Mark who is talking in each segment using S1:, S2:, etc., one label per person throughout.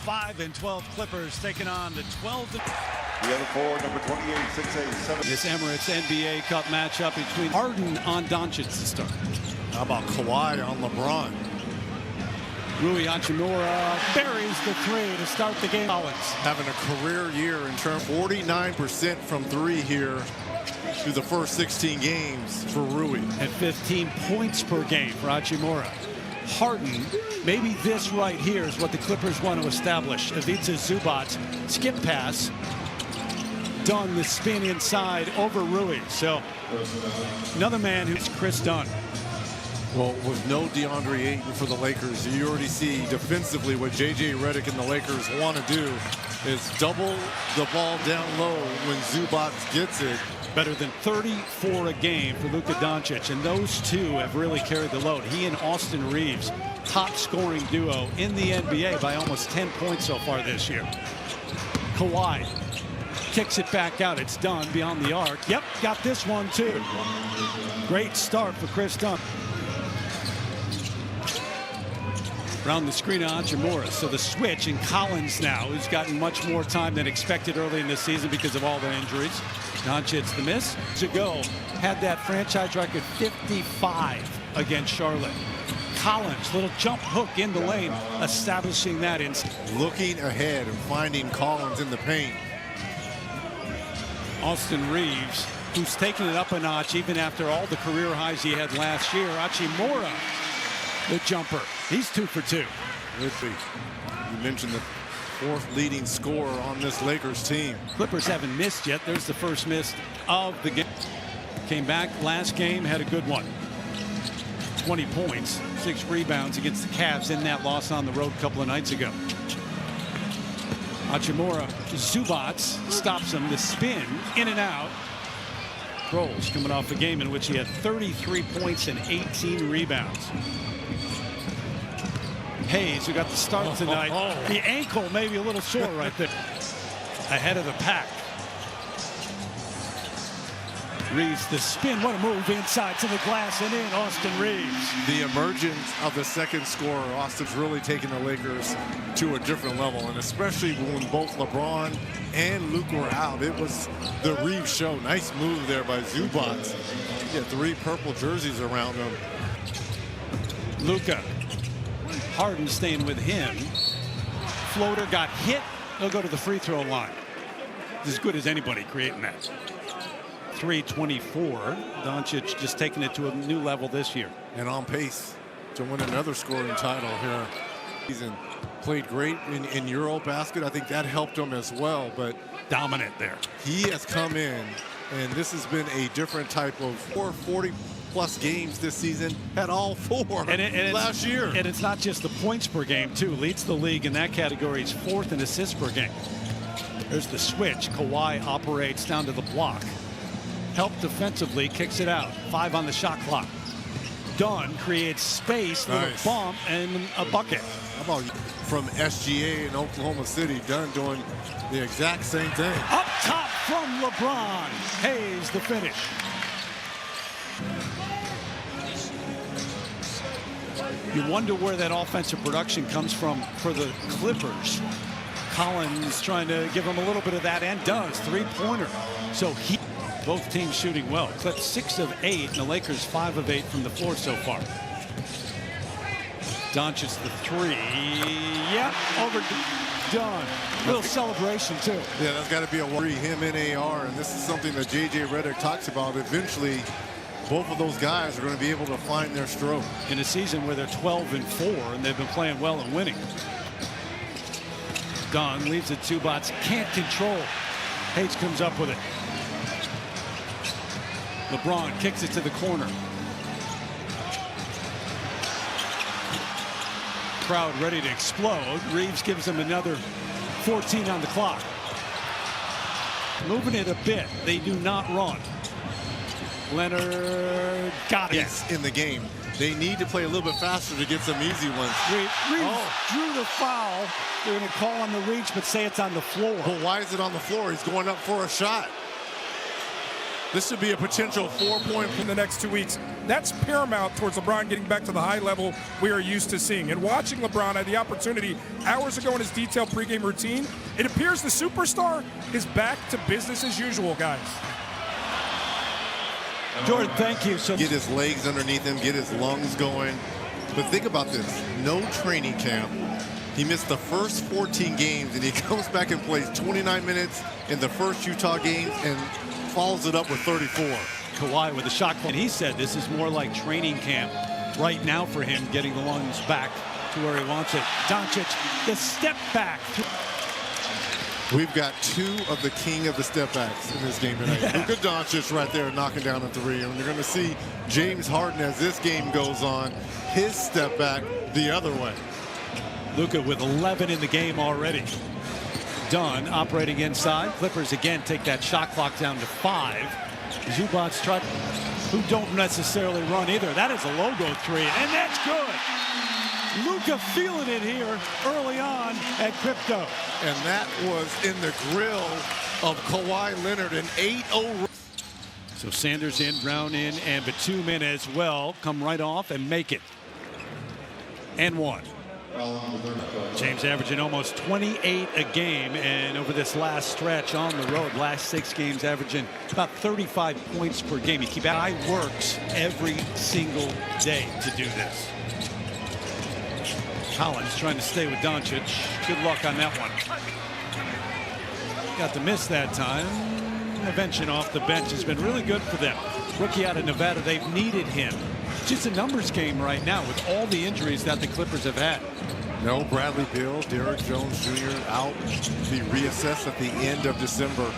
S1: 5 and 12 Clippers taking on the 12.
S2: The other forward, number 28, 6'8", 7.
S1: This Emirates NBA Cup matchup between Harden on Doncic to start.
S3: How about Kawhi on LeBron?
S1: Rui Hachimura buries the three to start the game. Collins
S3: having a career year in terms 49% from three here through the first 16 games for Rui.
S1: At 15 points per game for Hachimura. Harden, maybe this right here is what the Clippers want to establish. Ivica Zubac, skip pass. Dunn, the spin inside over Rui. So another man who's Chris Dunn.
S3: Well, with no DeAndre Ayton for the Lakers, you already see defensively what J.J. Redick and the Lakers want to do is double the ball down low when Zubac gets it.
S1: Better than 34 a game for Luka Doncic, and those two have really carried the load. He and Austin Reeves, top scoring duo in the NBA by almost 10 points so far this year. Kawhi kicks it back out. It's Dunn beyond the arc. Yep, got this one too. Great start for Chris Dunn. Around the screen on Hachimura. So the switch, and Collins now, who's gotten much more time than expected early in this season because of all the injuries. Doncic the miss. To go, had that franchise record 55 against Charlotte. Collins, little jump hook in the lane, establishing that in.
S3: Looking ahead and finding Collins in the paint.
S1: Austin Reeves, who's taken it up a notch even after all the career highs he had last year. Hachimura, the jumper. He's 2 for 2.
S3: You mentioned the fourth leading scorer on this Lakers team.
S1: Clippers haven't missed yet. There's the first miss of the game. Came back last game, had a good one. 20 points, 6 rebounds against the Cavs in that loss on the road a couple of nights ago. Hachimura, Zubac stops him. The spin, in and out. Rolls coming off a game in which he had 33 points and 18 rebounds. Hayes, who got the start tonight. The ankle maybe a little sore right there. Ahead of the pack. Reeves, the spin. What a move inside to the glass and in. Austin Reeves.
S3: The emergence of the second scorer. Austin's really taking the Lakers to a different level, and especially when both LeBron and Luke were out. It was the Reeves show. Nice move there by Zubac. He had 3 purple jerseys around him.
S1: Luka. Harden staying with him. Floater got hit. He'll go to the free throw line. As good as anybody creating that. 324. Doncic just taking it to a new level this year.
S3: And on pace to win another scoring title here. He's played great in Eurobasket. I think that helped him as well. But
S1: dominant there.
S3: He has come in, and this has been a different type of 40-plus games this season. Had all 4 last year.
S1: And it's not just the points per game, too. Leads the league in that category. He's 4th in assists per game. There's the switch. Kawhi operates down to the block. Help defensively, kicks it out. 5 on the shot clock. Dunn creates space, little bump, and a bucket.
S3: How about from SGA in Oklahoma City, Dunn doing the exact same thing.
S1: Up top from LeBron. Hayes, the finish. You wonder where that offensive production comes from for the Clippers. Collins trying to give him a little bit of that, and does. 3-pointer. So both teams shooting well. Clip 6 of 8, and the Lakers 5 of 8 from the floor so far. Doncic the 3. Yep, over Dunn. Little celebration too.
S3: Yeah, that's got to be a worry. Him in AR, and this is something that J.J. Redick talks about. Eventually, both of those guys are going to be able to find their stroke.
S1: In a season where they're 12 and 4, and they've been playing well and winning. Dunn leaves it. Zubac can't control. Hayes comes up with it. LeBron kicks it to the corner. Crowd ready to explode. Reeves gives him another 14 on the clock. Moving it a bit. They do not run. Leonard got it.
S3: In the game. They need to play a little bit faster to get some easy ones.
S1: Reeves drew the foul. They're going to call on the reach, but say it's on the floor.
S3: But why is it on the floor? He's going up for a shot. This should be a potential 4-point
S4: in the next 2 weeks. That's paramount towards LeBron getting back to the high level we are used to seeing. And watching LeBron, I had the opportunity hours ago in his detailed pregame routine. It appears the superstar is back to business as usual, guys.
S1: Jordan, thank you. So
S3: get his legs underneath him, get his lungs going. But think about this, no training camp. He missed the first 14 games, and he comes back and plays 29 minutes in the first Utah game and follows it up with 34.
S1: Kawhi with a shot clock. And he said this is more like training camp right now for him, getting the lungs back to where he wants it. Doncic, the step back.
S3: We've got two of the king of the step backs in this game tonight.
S1: Yeah.
S3: Luka Doncic right there knocking down a three. And you're going to see James Harden as this game goes on, his step back the other way.
S1: Luka with 11 in the game already. Dunn operating inside. Clippers again take that shot clock down to 5. Zubac's try, who don't necessarily run either. That is a logo three, and that's good. Luka feeling it here early on at Crypto.
S3: And that was in the grill of Kawhi Leonard, an 8-0.
S1: So Sanders in, Brown in, and Batum in as well. Come right off and make it. And one. James averaging almost 28 a game, and over this last stretch on the road, last 6 games averaging about 35 points per game. You keep eye works every single day to do this. Collins trying to stay with Doncic. Good luck on that one. Got the miss that time. Intervention off the bench has been really good for them. Rookie out of Nevada, they've needed him. Just a numbers game right now with all the injuries that the Clippers have had.
S3: No Bradley Beal, Derrick Jones Jr. out. Be reassessed at the end of December.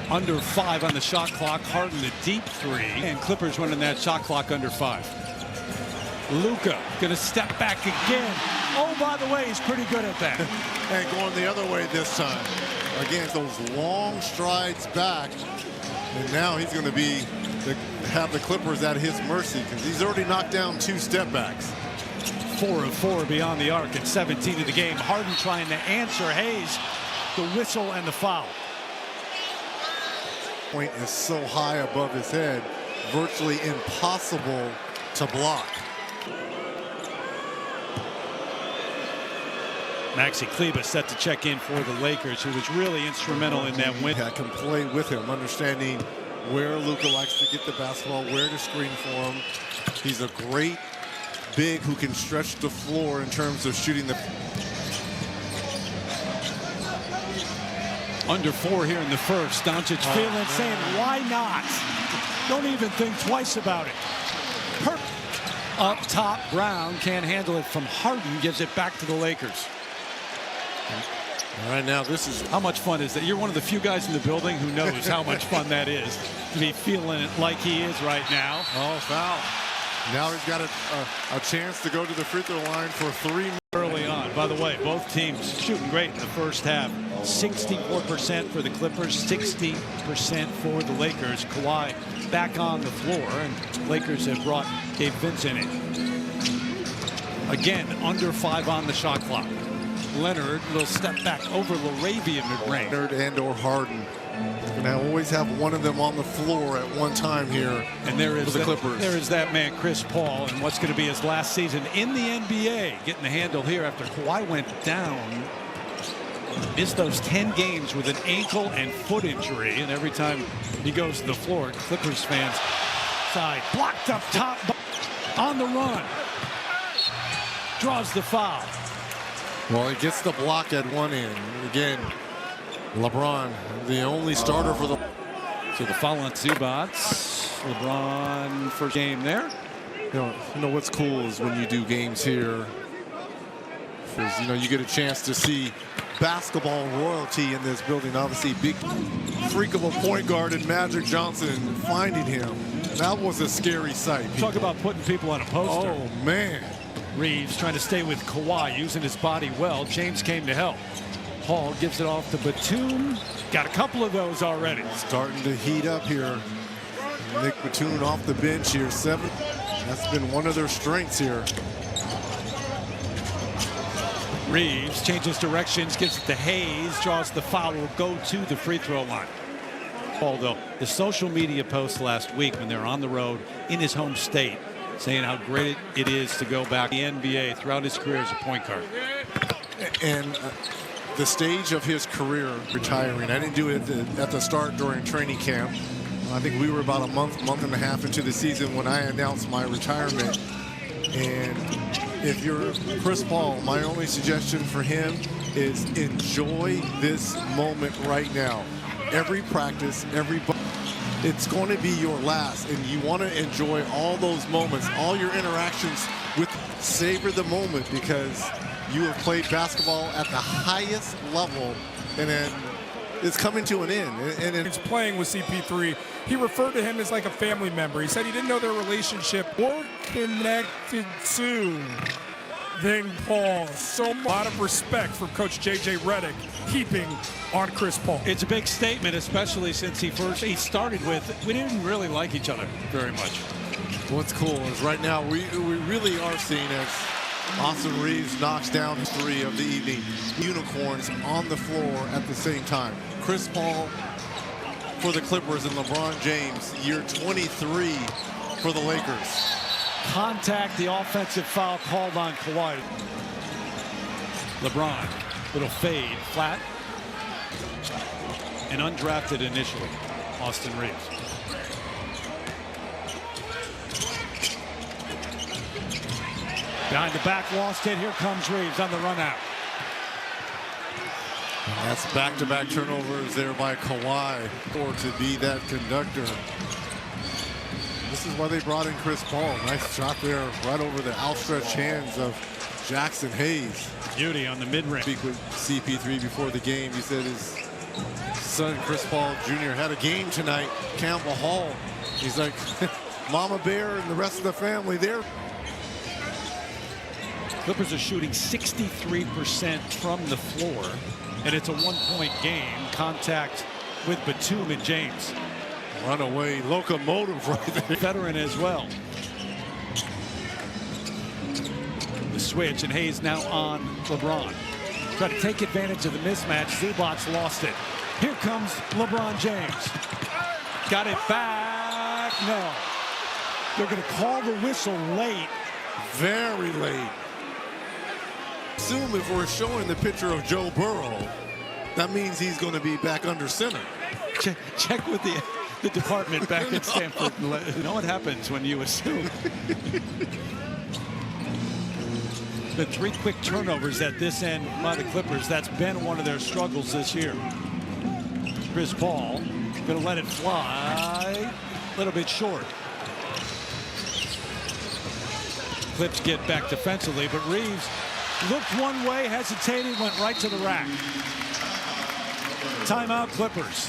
S1: Under 5 on the shot clock. Harden the deep three. And Clippers running that shot clock under 5. Luka gonna step back again. Oh, by the way, he's pretty good at that.
S3: And going the other way this time. Again, those long strides back. And now he's going to have the Clippers at his mercy because he's already knocked down 2 step backs.
S1: 4 of 4 beyond the arc at 17 of the game. Harden trying to answer Hayes. The whistle and the foul.
S3: Point is so high above his head, virtually impossible to block.
S1: Maxi Kleber set to check in for the Lakers, who was really instrumental in that win.
S3: I can play with him, understanding where Luka likes to get the basketball, where to screen for him. He's a great big who can stretch the floor in terms of shooting the.
S1: Under 4 here in the first. Doncic feeling, saying, why not? Don't even think twice about it. Up top, Brown can't handle it from Harden, gives it back to the Lakers.
S3: All right, now this is.
S1: How much fun is that? You're one of the few guys in the building who knows how much fun that is to be feeling it like he is right now.
S3: Oh, foul. Now he's got a chance to go to the free throw line for 3
S1: early on. By the way, both teams shooting great in the first half. 64% for the Clippers, 60% for the Lakers. Kawhi back on the floor, and Lakers have brought Gabe Vincent in. Again, under 5 on the shot clock. Leonard will step back over LaRavia mid-range.
S3: Leonard and or Harden. And I always have one of them on the floor at one time here.
S1: And there is
S3: the Clippers.
S1: There is that man, Chris Paul, and what's going to be his last season in the NBA. Getting the handle here after Kawhi went down. Missed those 10 games with an ankle and foot injury. And every time he goes to the floor, Clippers fans side. Blocked up top on the run. Draws the foul.
S3: Well, he gets the block at one end. Again, LeBron, the only starter for the.
S1: So the foul on Zubac. LeBron first game there.
S3: You know what's cool is when you do games here, because you get a chance to see basketball royalty in this building. Obviously, big freak of a point guard in Magic Johnson, and finding him. That was a scary sight.
S1: Talk about putting people on a poster.
S3: Oh man.
S1: Reeves trying to stay with Kawhi, using his body well. James came to help. Hall gives it off to Batum. Got a couple of those already.
S3: Starting to heat up here. Nick Batum off the bench here. 7. That's been one of their strengths here.
S1: Reeves changes directions, gives it to Hayes, draws the foul, will go to the free throw line. Although the social media post last week when they were on the road in his home state saying how great it is to go back to the NBA throughout his career as a point guard.
S3: And the stage of his career retiring, I didn't do it at the start during training camp. I think we were about a month and a half into the season when I announced my retirement. And if you're Chris Paul, my only suggestion for him is enjoy this moment right now. Every practice, it's going to be your last, and you want to enjoy all those moments, all your interactions with. Savor the moment, because you have played basketball at the highest level, and then it's coming to an end. And
S4: He's playing with CP3. He referred to him as like a family member. He said he didn't know their relationship more connected to than Paul. So a lot of respect for Coach J.J. Redick keeping on Chris Paul.
S1: It's a big statement, especially since he started with, we didn't really like each other very much.
S3: What's cool is right now we really are seeing as Austin Reeves knocks down his 3 of the evening. Unicorns on the floor at the same time. Chris Paul for the Clippers and LeBron James, year 23 for the Lakers.
S1: Contact, the offensive foul called on Kawhi. LeBron, little fade, flat, and undrafted initially, Austin Reeves. Behind the back, lost it. Here comes Reeves on the run out.
S3: And that's back-to-back turnovers there by Kawhi, or to be that conductor. This is why they brought in Chris Paul. Nice shot there right over the outstretched hands of Jackson Hayes.
S1: Beauty on the mid-range.
S3: Speak with CP3 before the game. He said his son, Chris Paul Jr., had a game tonight, Campbell Hall. He's like, Mama Bear and the rest of the family there.
S1: Clippers are shooting 63% from the floor, and it's a one-point game. Contact with Batum and James.
S3: Runaway locomotive right there.
S1: Veteran as well. The switch, and Hayes now on LeBron. Try to take advantage of the mismatch. Zubac lost it. Here comes LeBron James. Got it back. No. They're going to call the whistle late.
S3: Very late. Assume if we're showing the picture of Joe Burrow, that means he's going to be back under center.
S1: Check with the department back at Stanford. You know what happens when you assume. Been 3 quick turnovers at this end by the Clippers. That's been one of their struggles this year. Chris Paul going to let it fly. A little bit short. Clips get back defensively, but Reeves looked one way, hesitated, went right to the rack. Timeout, Clippers.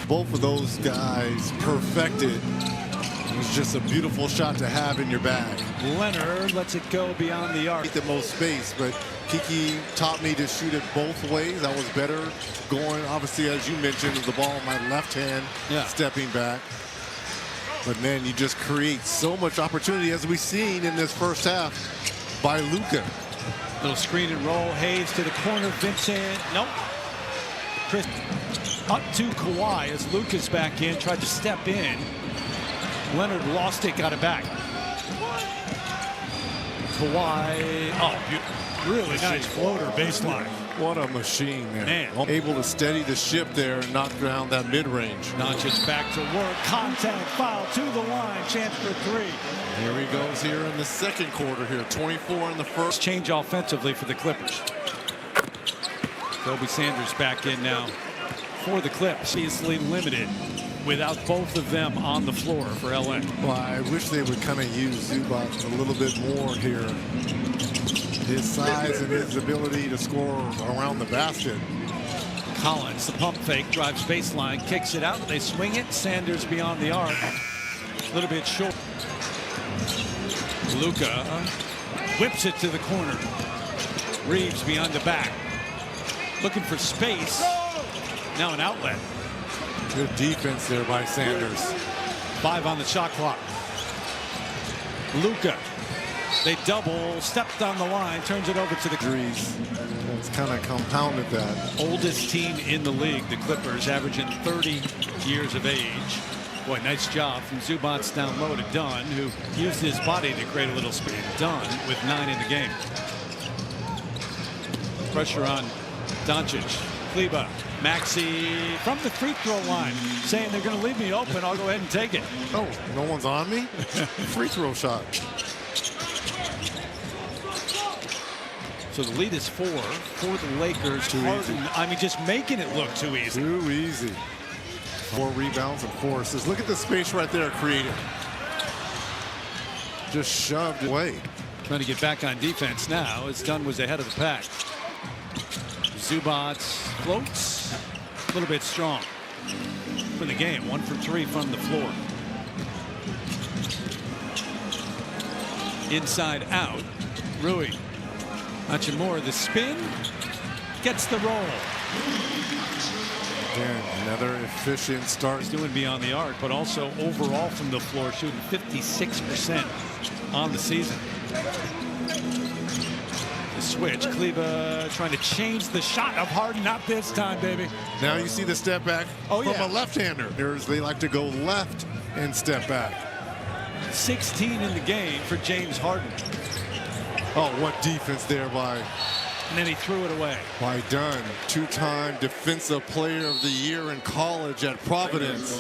S3: Both of those guys perfected. It was just a beautiful shot to have in your bag.
S1: Leonard lets it go beyond the arc.
S3: The most space, but Kiki taught me to shoot it both ways. I was better going, obviously, as you mentioned, with the ball in my left hand, stepping back. But man, you just create so much opportunity, as we've seen in this first half by Luka.
S1: Little screen and roll. Hayes to the corner. Vincent. Nope. Chris up to Kawhi as Luka's back in. Tried to step in. Leonard lost it. Got it back. Kawhi. Oh, really nice floater baseline.
S3: What a machine there.
S1: Man.
S3: Able to steady the ship there and knock down that mid-range.
S1: Doncic back to work. Contact foul to the line. Chance for 3.
S3: Here he goes here in the second quarter here. 24 in the first.
S1: Change offensively for the Clippers. Kobe Sanders back in now for the Clips. Easily limited without both of them on the floor for LA.
S3: Well, I wish they would kind of use Zubac a little bit more here. His size and his ability to score around the basket.
S1: Collins, the pump fake, drives baseline, kicks it out. They swing it. Sanders beyond the arc. A little bit short. Luka whips it to the corner. Reeves beyond the back. Looking for space. Now an outlet.
S3: Good defense there by Sanders.
S1: 5 on the shot clock. Luka. They double, stepped on the line, turns it over to the
S3: threes. It's kind of compounded that.
S1: Oldest team in the league, the Clippers, averaging 30 years of age. Boy, nice job from Zubats down low to Dunn, who used his body to create a little speed. Dunn with 9 in the game. Pressure on Doncic. Kleber, Maxey from the free throw line, saying they're going to leave me open. I'll go ahead and take it.
S3: Oh, no one's on me? Free throw shot.
S1: So the lead is 4 for the Lakers.
S3: Too easy.
S1: I mean, just making it look too easy.
S3: Too easy. 4 rebounds and 4 assists. Look at the space right there created. Just shoved away.
S1: Trying to get back on defense now as Dunn was ahead of the pack. Zubats floats a little bit strong for the game. 1 for 3 from the floor. Inside out. Rui. Hachimura, the spin, gets the roll.
S3: Again, another efficient start.
S1: He's doing beyond the arc, but also overall from the floor, shooting 56% on the season. The switch, Kleber trying to change the shot of Harden. Not this time, baby.
S3: Now you see the step back from
S1: yeah.
S3: a left-hander. They like to go left and step back.
S1: 16 in the game for James Harden.
S3: Oh, what defense there by
S1: And then he threw it away.
S3: Dunn, 2-time Defensive Player of the Year in college at Providence.